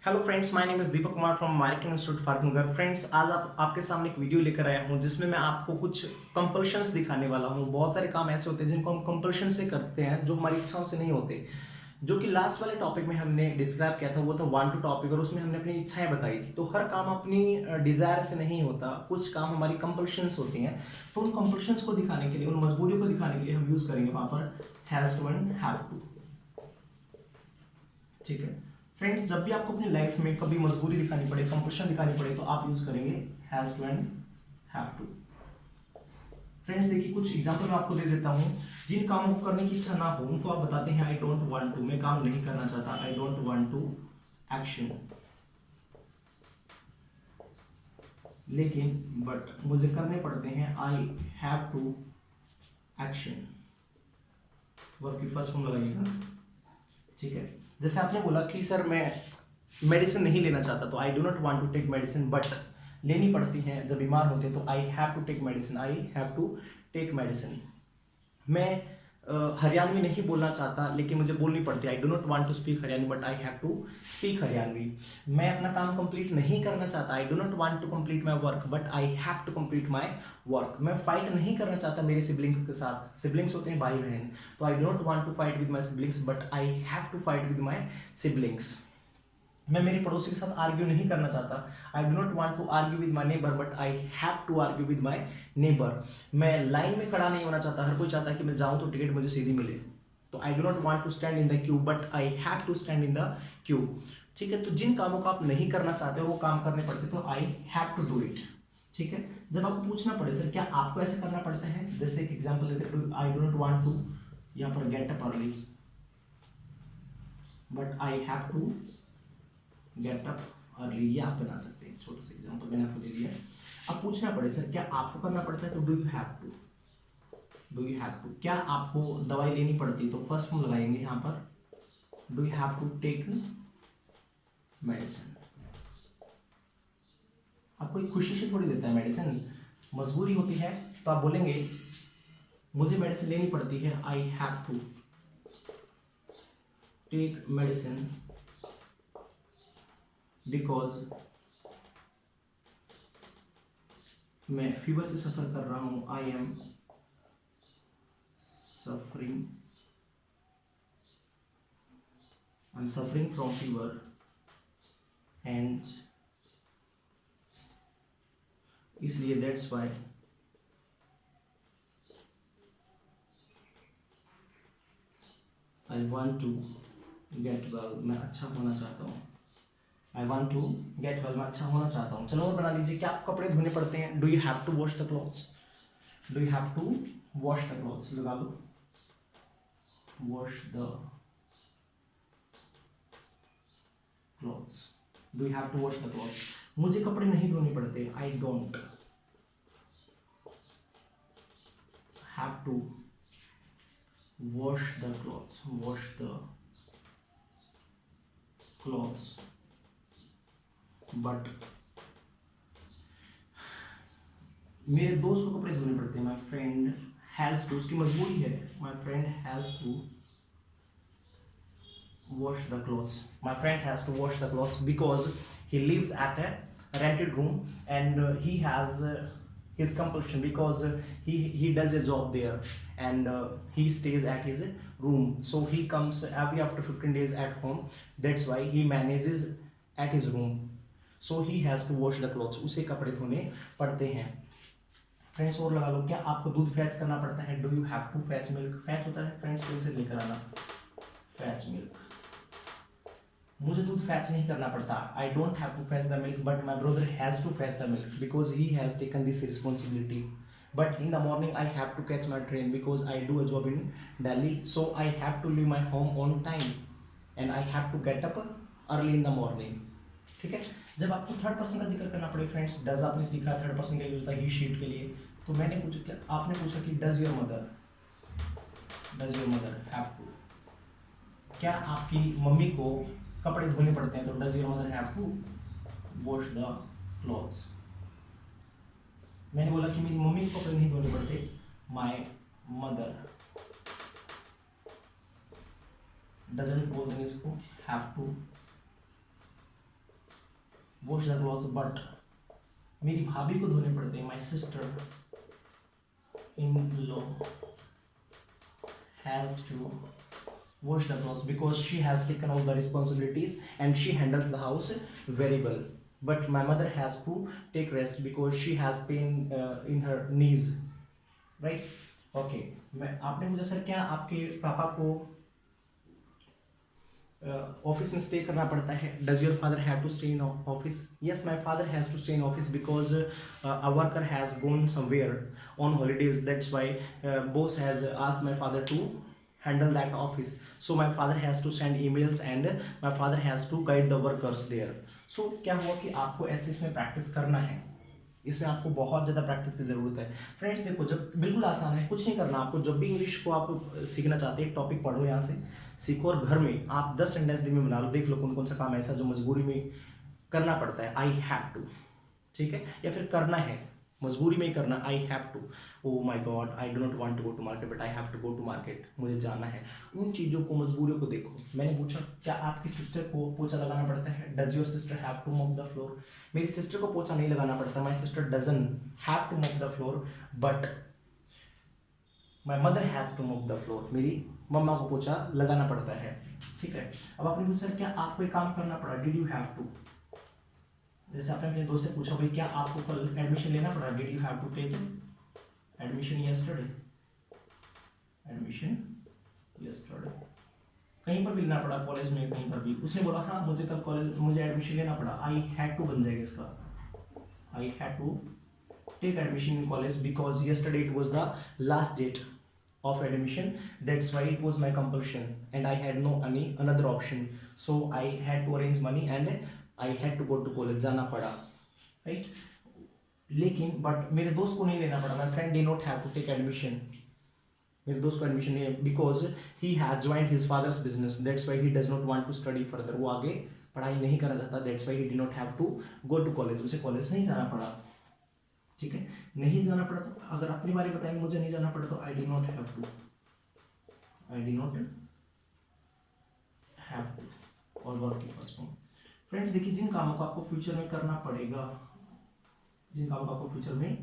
Hello friends, my name is Deepak Kumar from American institute Farmnagar. Friends, आज आपके सामने एक वीडियो लेकर आया हूं जिसमें मैं आपको कुछ कंपल्शंस दिखाने वाला हूं। बहुत सारे काम ऐसे होते हैं जिनको हम कंपल्शन से करते हैं, जो हमारी इच्छाओं से नहीं होते। जो कि लास्ट वाले टॉपिक में हमने डिस्क्राइब किया था वो था वन टू टॉपिक, और उसमें हमने अपनी इच्छाएं बताई थी। तो हर काम अपनी डिजायर से नहीं होता, कुछ काम हमारी कंपल्शंस होती हैं। तो उन कंपल्शंस को दिखाने के लिए, उन मजबूरियों को दिखाने के लिए हम यूज करेंगे वहां पर has to and have to. ठीक है फ्रेंड्स, जब भी आपको अपनी लाइफ में कभी मजबूरी दिखानी पड़े, कंपल्शन दिखानी पड़े, तो आप यूज करेंगे has to and have to. Friends देखिए, कुछ एग्जांपल मैं आपको दे देता हूं। जिन कामों को करने की इच्छा ना हो उनको आप बताते हैं आई डोंट वांट टू, मैं काम नहीं करना चाहता, I don't want to action. लेकिन बट मुझे करने पड़ते हैं, I have to action. Verb की फर्स्ट फॉर्म लगाइएगा। ठीक है, जैसे आपने बोला कि सर मैं मेडिसिन नहीं लेना चाहता, तो I do not want to take medicine, but लेनी पड़ती है जब बीमार होते हैं, तो I have to take medicine, I have to take medicine. मैं हरियाणवी नहीं बोलना चाहता, लेकिन मुझे बोलनी पड़ती है, I do not want to speak Haryanvi but I have to speak Haryanvi. मैं अपना काम कंप्लीट नहीं करना चाहता, I do not want to complete my work but I have to complete my work. मैं फाइट नहीं करना चाहता मेरे सिबलिंग्स के साथ, सिबलिंग्स होते हैं भाई बहन, तो I do not want to fight with my siblings but I have to fight with my siblings. मैं मेरे पड़ोसी के साथ आर्ग्यू नहीं करना चाहता, I do not want to argue with my neighbour but I have to argue with my neighbour. मैं line में खड़ा नहीं होना चाहता, हर कोई चाहता है कि मैं जाऊं तो टिकट मुझे सीधी मिले, तो I do not want to stand in the queue but I have to stand in the queue. ठीक है, तो जिन कामों को आप नहीं करना चाहते वो काम करने पड़ते, तो I have to do it. ठीक है, जब आपको पूछना पड़े सर क्या आपको ऐसे करना पड़ता है, जैसे एक एग्जाम्पल लेते हैं, I do not want to यहाँ पर get up early but I have to get up early, ये आप बना सकते हैं। छोटा सा एग्जांपल मैंने आपको दे दिया। अब पूछना पड़े सर क्या आपको करना पड़ता है, तो do you have to, do you have to. क्या आपको दवाई लेनी पड़ती है, तो फर्स्ट फॉर्म लगाएंगे यहाँ पर, do you have to take medicine. आपको एक खुशी से थोड़ी देता है मेडिसिन, मजबूरी होती है, तो आप बोलेंगे मुझे मेडिसिन लेनी पड़ती है, I have to take medicine because मैं फीवर से सफर कर रहा हूं, I am suffering, I am suffering from fever and इसलिए that's why I want to get well, मैं अच्छा होना चाहता हूँ, I want to get well, मैं अच्छा होना चाहता हूँ। चलो और बना लीजिए, क्या आपको कपड़े धोने पड़ते हैं, do you have to wash the clothes, do you have to wash the clothes, लगा लो wash the clothes, do you have to wash the clothes. मुझे कपड़े नहीं धोने पड़ते, I don't have to wash the clothes, wash the clothes but मेरे दोस्त को कपड़े धोने पड़ते हैं, माई फ्रेंड हैज टू, उसकी मजबूरी है, my friend has to wash the clothes, my friend has to wash the clothes because he lives at a rented room and he has his compulsion because he does a job there and he stays at his room, so he comes every after 15 days at home, that's why he manages at his room, so he has to wash the clothes, उसे कपड़े धोने पड़ते हैं। Friends और लगा लो, क्या आपको दूध फैच करना पड़ता है, do you have to fetch milk. Fetch होता है फ्रेंड्स कहीं से लेकर आना, फैच मिल्क, मुझे दूध फैच नहीं करना पड़ता, I don't have to fetch the milk but my brother has to fetch the milk because he has taken this responsibility, but in the morning I have to catch my train because I do a job in Delhi, so I have to leave my home on time and I have to get up early in the morning. ठीक है, जब आपको third person का जिक्र करना पड़े friends, does आपने सीखा, थर्ड पर्सन का यूज होता है ही शीट के लिए, तो मैंने पूछा क्या, आपने पूछा कि does your mother have to, क्या आपकी मम्मी को कपड़े धोने पड़ते हैं, तो does your mother have to wash the clothes. मैंने बोला कि मेरी मम्मी को कपड़े नहीं धोने पड़ते, माय मदर डजंट बोल देंगे इसको, have to wash the cloth, but मेरी भाभी को धोने पड़ते हैं, my sister in law has to wash the clothes because she has taken all the responsibilities and she handles the house very well, but my mother has to take rest because she has pain in her knees, right? Okay, मैं आपने मुझे sir क्या आपके पापा को office में stay करना पड़ता है? Does your father have to stay in office? Yes, my father has to stay in office because a worker has gone somewhere on holidays, that's why boss has asked my father to handle that office, so my father has to send emails and my father has to guide the workers there. So क्या हुआ कि आपको ऐसे इसमें practice करना है, इसमें आपको बहुत ज़्यादा प्रैक्टिस की ज़रूरत है। फ्रेंड्स देखो, जब बिल्कुल आसान है, कुछ नहीं करना आपको। जब भी इंग्लिश को आप सीखना चाहते हैं, टॉपिक पढ़ो, यहाँ से सीखो और घर में आप 10 सेंटेंस दिन में बना लो। देख लो कौन कौन सा काम ऐसा जो मजबूरी में करना पड़ता है, आई हैव टू, ठीक है, या फिर करना है मजबूरी में ही करना, I have to, oh my God I do not want to go to market but I have to go to market, मुझे जाना है। उन चीज़ों को, मजबूरियों को देखो। मैंने पूछा क्या आपकी सिस्टर को पोछा लगाना पड़ता है? Does your sister have to mop the floor? मेरी सिस्टर को पोछा नहीं लगाना पड़ता, my sister doesn't have to mop the floor but my mother has to mop the floor, मेरी मम्मा को पोछा लगाना पड़ता है, ठीक है। अब आपने पूछा क्या आपको एक काम करना पड़ा? Did you have to? जैसे आपने अपने दोस्त से पूछा भाई क्या आपको कल एडमिशन लेना पड़ा? Did you have to take admission yesterday? Admission yesterday. कहीं पर भी लेना पड़ा, कॉलेज में कहीं पर भी, उसने बोला हाँ मुझे कल कॉलेज मुझे एडमिशन लेना पड़ा, आई हैड टू बन जाएगा इसका, I had to take admission in college because yesterday it was the last date of admission, that's why it was my compulsion and I had no any another option, so I had to arrange money and I had to go to college, जाना पड़ा, right? लेकिन but मेरे दोस्त को नहीं लेना पड़ा, my friend did not have to take admission, मेरे दोस्त को एडमिशन नहीं है because he has joined his father's business, that's why he does not want to study further, वो आगे पढ़ाई नहीं करना चाहता, that's why he did not have to go to college, उसे कॉलेज नहीं जाना पड़ा, ठीक है। नहीं जाना पड़ा तो अगर अपनी बारे बताएंगे मुझे नहीं जाना पड़ा तो I did not have to, I did not have to और वर्क की फर्स्ट फॉर्म। फ्रेंड्स देखिए, जिन कामों को आपको फ्यूचर में करना पड़ेगा, जिन कामों को आपको फ्यूचर में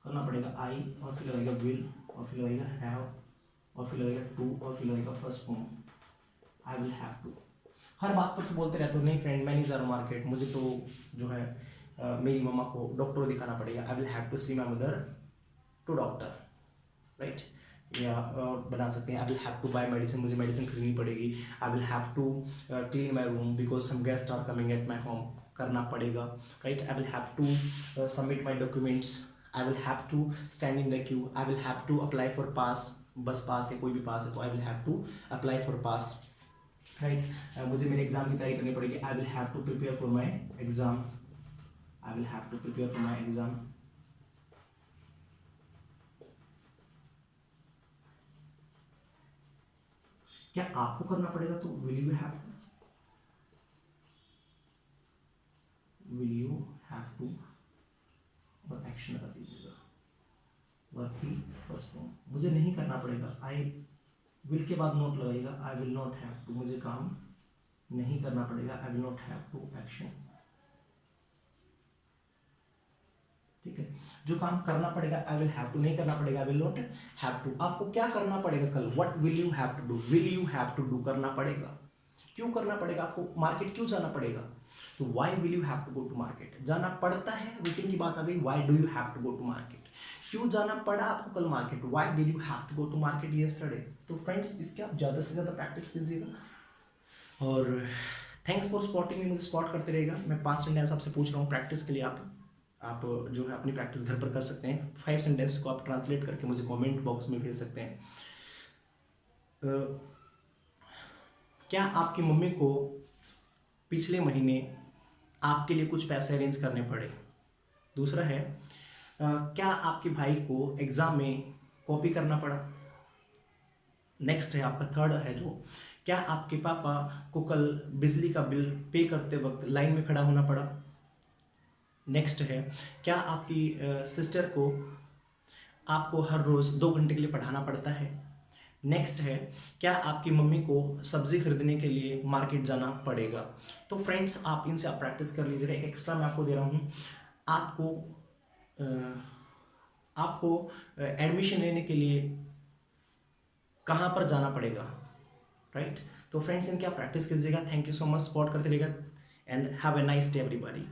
करना पड़ेगा, आई और फिर लगेगा विल और फिर लगेगा हैव और फिर लगेगा टू और फिर लगेगा first form, I will have to. हर बात पर तो बोलते रहते हो नहीं फ्रेंड मैं नहीं जा रहा मार्केट, मुझे तो जो है मेरी मम्मा को डॉक्टर दिखाना पड़ेगा, I will have to see my mother to doctor, right. या बना सकते हैं I will have to buy medicine, मुझे मेडिसिन खरीदनी पड़ेगी, I will have to clean my room because some guest are coming at my home, करना पड़ेगा, right. I will have to submit my documents, I will have to stand in the queue, I will have to apply for pass, bus पास है कोई भी pass है तो I will have to apply for pass, right. मुझे मेरे exam की तैयारी करनी पड़ेगी, I will have to prepare for my exam, I will have to prepare for my exam. क्या आपको करना पड़ेगा तो will you have to? Will you have to और एक्शन लगा दीजिएगा, वर्क की फर्स्ट फॉर्म। मुझे नहीं करना पड़ेगा, आई विल के बाद नोट लगाइएगा, I will not have to, मुझे काम नहीं करना पड़ेगा, I will not have to action, ठीक है। जो काम करना पड़ेगा आई विल हैव टू, नहीं करना पड़ेगा I will not have to. आपको क्या करना पड़ेगा कल? What will you have to do? Will you have to do करना पड़ेगा। क्यों करना पड़ेगा आपको? मार्केट क्यों जाना पड़ेगा? तो why will you have to go to market? जाना पड़ता है, रूटीन की बात आ गई, why do you have to go to market? क्यों जाना पड़ा आपको कल market? Why did you have to go to market yesterday? तो फ्रेंड्स इसके आप ज़्यादा से ज़्यादा प्रैक्टिस कीजिएगा और थैंक्स फॉर स्पॉटिंग मी, मुझे स्पॉट करते रहेगा। मैं 5 सेंटेंस आपसे पूछ रहा हूँ प्रैक्टिस के लिए, आप जो है अपनी प्रैक्टिस घर पर कर सकते हैं। 5 सेंटेंस को आप ट्रांसलेट करके मुझे कमेंट बॉक्स में भेज सकते हैं। क्या आपकी मम्मी को पिछले महीने आपके लिए कुछ पैसे अरेंज करने पड़े? दूसरा है क्या आपके भाई को एग्ज़ाम में कॉपी करना पड़ा? नेक्स्ट है आपका थर्ड है जो, क्या आपके पापा को कल बिजली का बिल पे करते वक्त लाइन में खड़ा होना पड़ा? नेक्स्ट है क्या आपकी सिस्टर को आपको हर रोज़ 2 घंटे के लिए पढ़ाना पड़ता है? नेक्स्ट है, क्या आपकी मम्मी को सब्जी खरीदने के लिए मार्केट जाना पड़ेगा? तो फ्रेंड्स आप इनसे आप प्रैक्टिस कर लीजिएगा। एक एक्स्ट्रा मैं आपको दे रहा हूँ, आपको आपको एडमिशन लेने के लिए कहाँ पर जाना पड़ेगा, राइट? तो फ्रेंड्स इनकी आप प्रैक्टिस कीजिएगा। Thank you so much, support करते रहिएगा and have a nice day everybody.